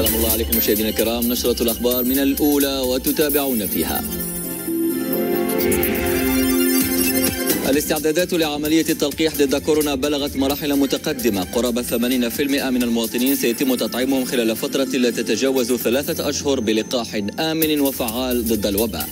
سلام الله عليكم مشاهدينا الكرام، نشرة الأخبار من الأولى وتتابعون فيها. الاستعدادات لعملية التلقيح ضد كورونا بلغت مراحل متقدمة. قرابة 80% من المواطنين سيتم تطعيمهم خلال فترة لا تتجاوز 3 أشهر بلقاح آمن وفعال ضد الوباء.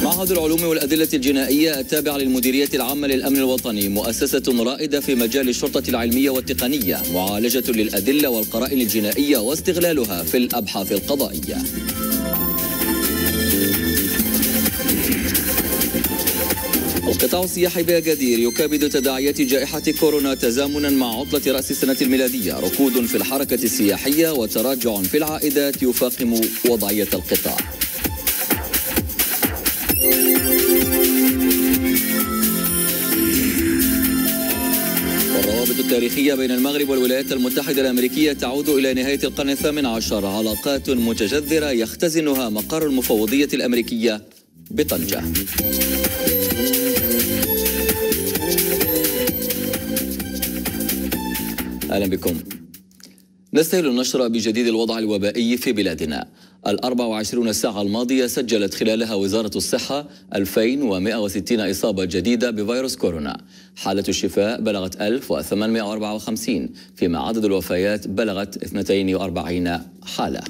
معهد العلوم والأدلة الجنائية التابع للمديرية العامة للأمن الوطني مؤسسة رائدة في مجال الشرطة العلمية والتقنية، معالجة للأدلة والقرائن الجنائية واستغلالها في الأبحاث القضائية. القطاع السياحي بأكادير يكابد تداعيات جائحة كورونا تزامنا مع عطلة رأس السنة الميلادية. ركود في الحركة السياحية وتراجع في العائدات يفاقم وضعية القطاع. الروابط التاريخية بين المغرب والولايات المتحدة الأمريكية تعود إلى نهاية القرن الثامن عشر. علاقات متجذرة يختزنها مقر المفوضية الأمريكية بطنجة. أهلا بكم. نستهل النشرة بجديد الوضع الوبائي في بلادنا. 24 ساعة الماضية سجلت خلالها وزارة الصحة 2160 إصابة جديدة بفيروس كورونا. حالة الشفاء بلغت 1854، فيما عدد الوفيات بلغت 42 حالة.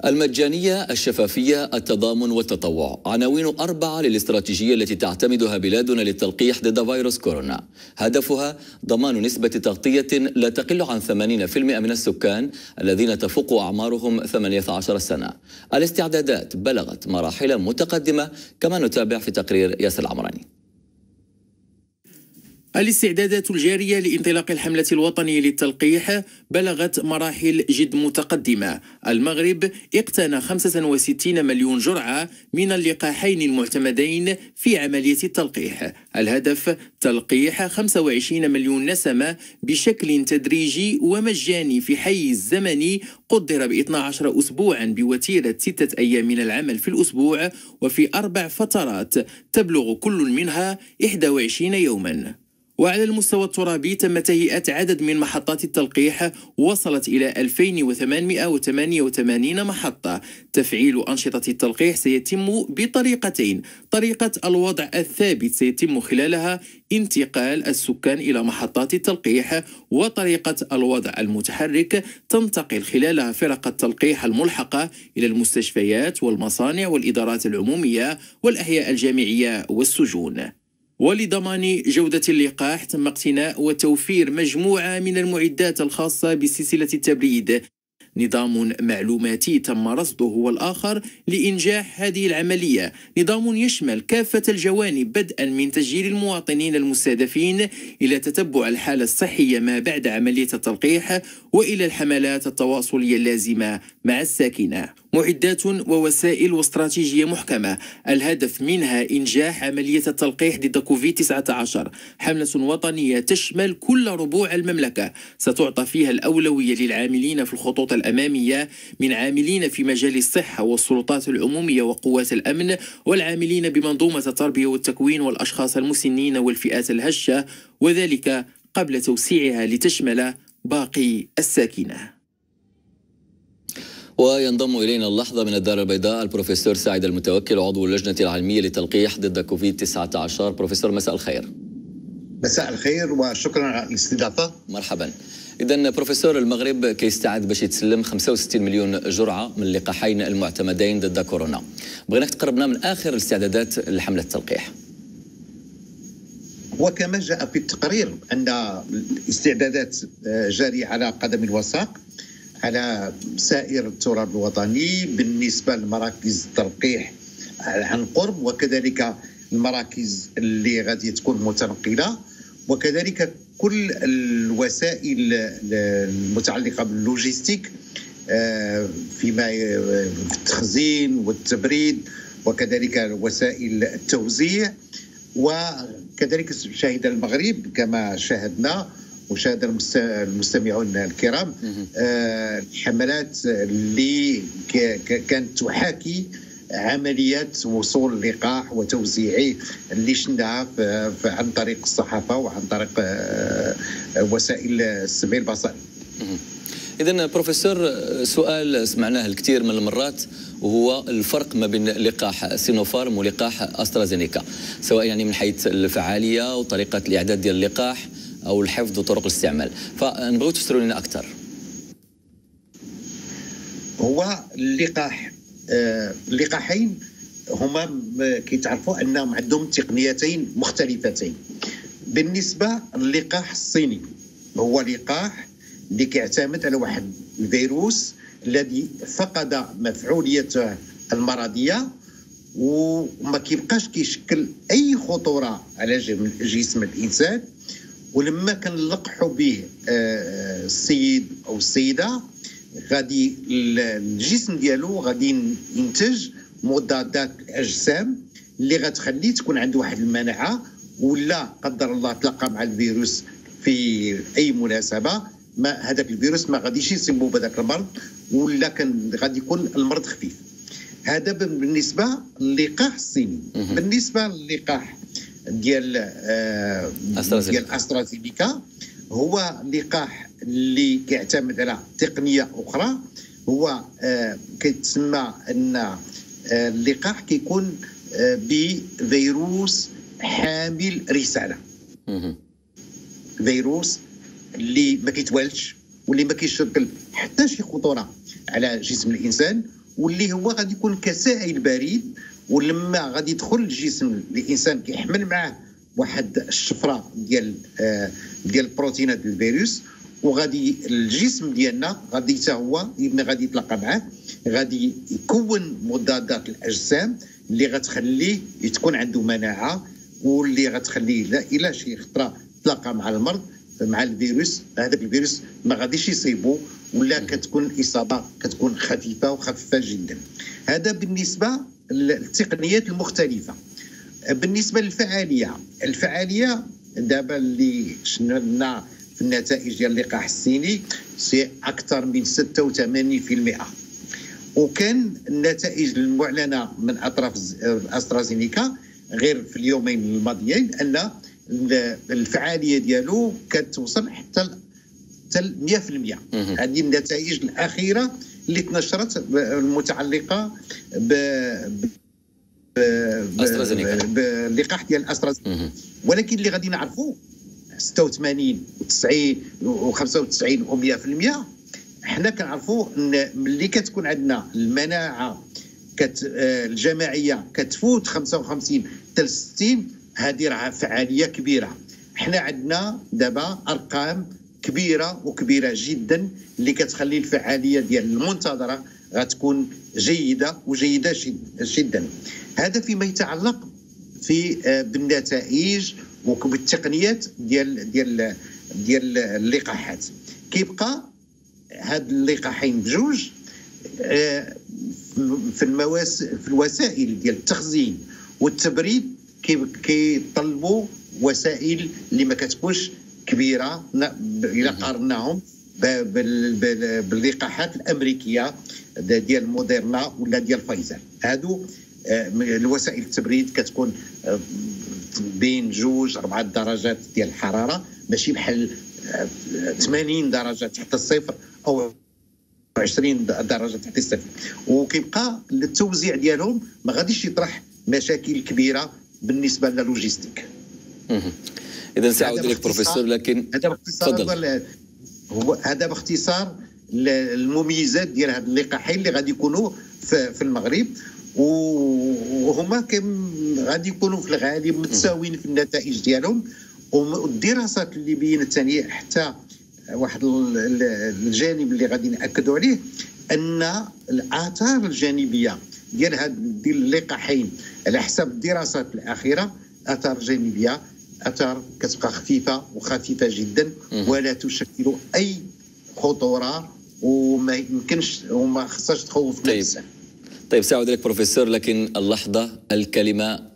المجانية، الشفافية، التضامن والتطوع عناوين 4 للاستراتيجية التي تعتمدها بلادنا للتلقيح ضد فيروس كورونا. هدفها ضمان نسبة تغطية لا تقل عن 80% من السكان الذين تفوق أعمارهم 18 سنة. الاستعدادات بلغت مراحل متقدمة، كما نتابع في تقرير ياسر العمراني. الاستعدادات الجارية لانطلاق الحملة الوطنية للتلقيح بلغت مراحل جد متقدمة. المغرب اقتنى 65 مليون جرعة من اللقاحين المعتمدين في عملية التلقيح. الهدف تلقيح 25 مليون نسمة بشكل تدريجي ومجاني في حيز زمني قدر ب 12 أسبوعا بوتيرة 6 أيام من العمل في الأسبوع، وفي 4 فترات تبلغ كل منها 21 يوما. وعلى المستوى الترابي تم تهيئة عدد من محطات التلقيح وصلت إلى 2888 محطة. تفعيل أنشطة التلقيح سيتم بطريقتين: طريقة الوضع الثابت سيتم خلالها انتقال السكان إلى محطات التلقيح، وطريقة الوضع المتحرك تنتقل خلالها فرق التلقيح الملحقة إلى المستشفيات والمصانع والإدارات العمومية والأحياء الجامعية والسجون. ولضمان جودة اللقاح تم اقتناء وتوفير مجموعة من المعدات الخاصة بسلسلة التبريد. نظام معلوماتي تم رصده هو الآخر لإنجاح هذه العملية. نظام يشمل كافة الجوانب بدءا من تسجيل المواطنين المستهدفين إلى تتبع الحالة الصحية ما بعد عملية التلقيح وإلى الحملات التواصلية اللازمة مع الساكنة. معدات ووسائل واستراتيجية محكمة الهدف منها إنجاح عملية التلقيح ضد كوفيد-19. حملة وطنية تشمل كل ربوع المملكة، ستعطى فيها الأولوية للعاملين في الخطوط الأمامية من عاملين في مجال الصحة والسلطات العمومية وقوات الأمن، والعاملين بمنظومة التربية والتكوين، والأشخاص المسنين والفئات الهشة، وذلك قبل توسيعها لتشمل باقي الساكنة. وينضم إلينا اللحظة من الدار البيضاء البروفيسور سعيد المتوكل، عضو اللجنة العلمية للتلقيح ضد كوفيد-19. بروفيسور مساء الخير. مساء الخير وشكرا على الاستضافة. مرحبا. إذن بروفيسور، المغرب كيستعد باش يتسلم 65 مليون جرعة من اللقاحين المعتمدين ضد كورونا. بغيناك تقربنا من آخر الاستعدادات لحملة التلقيح. وكما جاء في التقرير أن الاستعدادات جارية على قدم وساق على سائر التراب الوطني بالنسبة لمراكز التلقيح عن قرب، وكذلك المراكز اللي غادي تكون متنقلة، وكذلك كل الوسائل المتعلقة باللوجيستيك فيما في التخزين والتبريد، وكذلك وسائل التوزيع. وكذلك شهد المغرب كما شاهدنا وشاهد المستمعون الكرام الحملات اللي كانت تحاكي عمليات وصول اللقاح وتوزيعه اللي شفناها عن طريق الصحافه وعن طريق وسائل السمع البصري. إذن بروفيسور، سؤال سمعناه الكثير من المرات وهو الفرق ما بين لقاح سينوفارم ولقاح أسترازينيكا، سواء يعني من حيث الفعالية وطريقة الإعداد ديال اللقاح أو الحفظ وطرق الاستعمال، فنبغيو تفسروا لنا أكثر. هو اللقاحين هما كيتعرفوا أنهم عندهم تقنيتين مختلفتين. بالنسبة للقاح الصيني هو لقاح اللي كيعتمد على واحد الفيروس الذي فقد مفعوليته المرضيه وما كيبقاش كيشكل اي خطوره على جسم الانسان، ولما كنلقحوا به السيد او السيده غادي الجسم ديالو غادي ينتج مضادات الاجسام اللي غتخليه تكون عنده واحد المناعه، ولا قدر الله تلاقى مع الفيروس في اي مناسبه ما هذاك الفيروس ما غاديش يصيبوا بهذاك المرض، ولا كان غادي يكون المرض خفيف. هذا بالنسبه للقاح الصيني. بالنسبه للقاح ديال أسترازينيكا هو لقاح اللي كيعتمد على تقنيه اخرى. هو كيتسمى ان اللقاح كيكون بفيروس حامل رساله، فيروس اللي ما كيتوالدش واللي ما كيشكل حتى شي خطوره على جسم الانسان، واللي هو غادي يكون كسائل بريد، ولما غادي يدخل جسم الانسان كيحمل معاه واحد الشفره ديال بروتينات الفيروس، وغادي الجسم ديالنا غادي حتى هو غادي يتلاقى معاه، غادي يكون مضادات الاجسام اللي غتخليه تكون عنده مناعه، واللي غتخليه لا الى شي خطره تلاقى مع المرض مع الفيروس هذاك الفيروس ما غاديش يصيبه، ولا كتكون الاصابه كتكون خفيفه وخفيفه جدا. هذا بالنسبه للتقنيات المختلفه. بالنسبه للفعاليه دابا اللي شفنا في النتائج ديال اللقاح الصيني سي اكثر من 86%، وكان النتائج المعلنه من اطراف استرازينيكا غير في اليومين الماضيين ان الفعاليه ديالو كتوصل حتى 100%. هذه النتائج الاخيره اللي تنشرت المتعلقه باللقاح ديال استرازينيكا. ولكن اللي غادي نعرفوا 86 و90 و95 و100%، حنا كنعرفوا ان ملي كتكون عندنا المناعه الجماعيه كتفوت 55 حتى 60، هذه راه فعاليه كبيره. حنا عندنا دابا ارقام كبيره جدا اللي كتخلي الفعاليه ديال المنتظره غتكون جيده جدا. هذا فيما يتعلق بالنتائج وبالتقنيات ديال اللقاحات. كيبقى هاد اللقاحين بجوج في الوسائل ديال التخزين والتبريد كيطلبوا وسائل اللي ما كتكونش كبيره الى قارناهم باللقاحات الامريكيه ديال موديرنا ولا ديال فايزر. هادو الوسائل التبريد كتكون بين 2-4 درجات ديال الحراره، ماشي بحال 80 درجه تحت الصفر او 20 درجه تحت الصفر. وكيبقى التوزيع ديالهم ما غاديش يطرح مشاكل كبيره بالنسبه للوجيستيك. اذا سأعود لك بروفيسور، لكن هذا باختصار المميزات ديال هاد اللقاحين اللي غادي يكونوا في المغرب، وهما غادي يكونوا في الغالب متساويين في النتائج ديالهم. والدراسات اللي بينت ثاني حتى واحد الجانب اللي غادي ناكدوا عليه، ان الاثار الجانبيه ديال اللقاحين على حسب الدراسات الاخيره اثار جانبيه، اثار كتبقى خفيفه جدا ولا تشكل اي خطوره، وما يمكنش وما خصهاش تخوف الانسان. طيب سأعود لك بروفيسور، لكن اللحظه الكلمه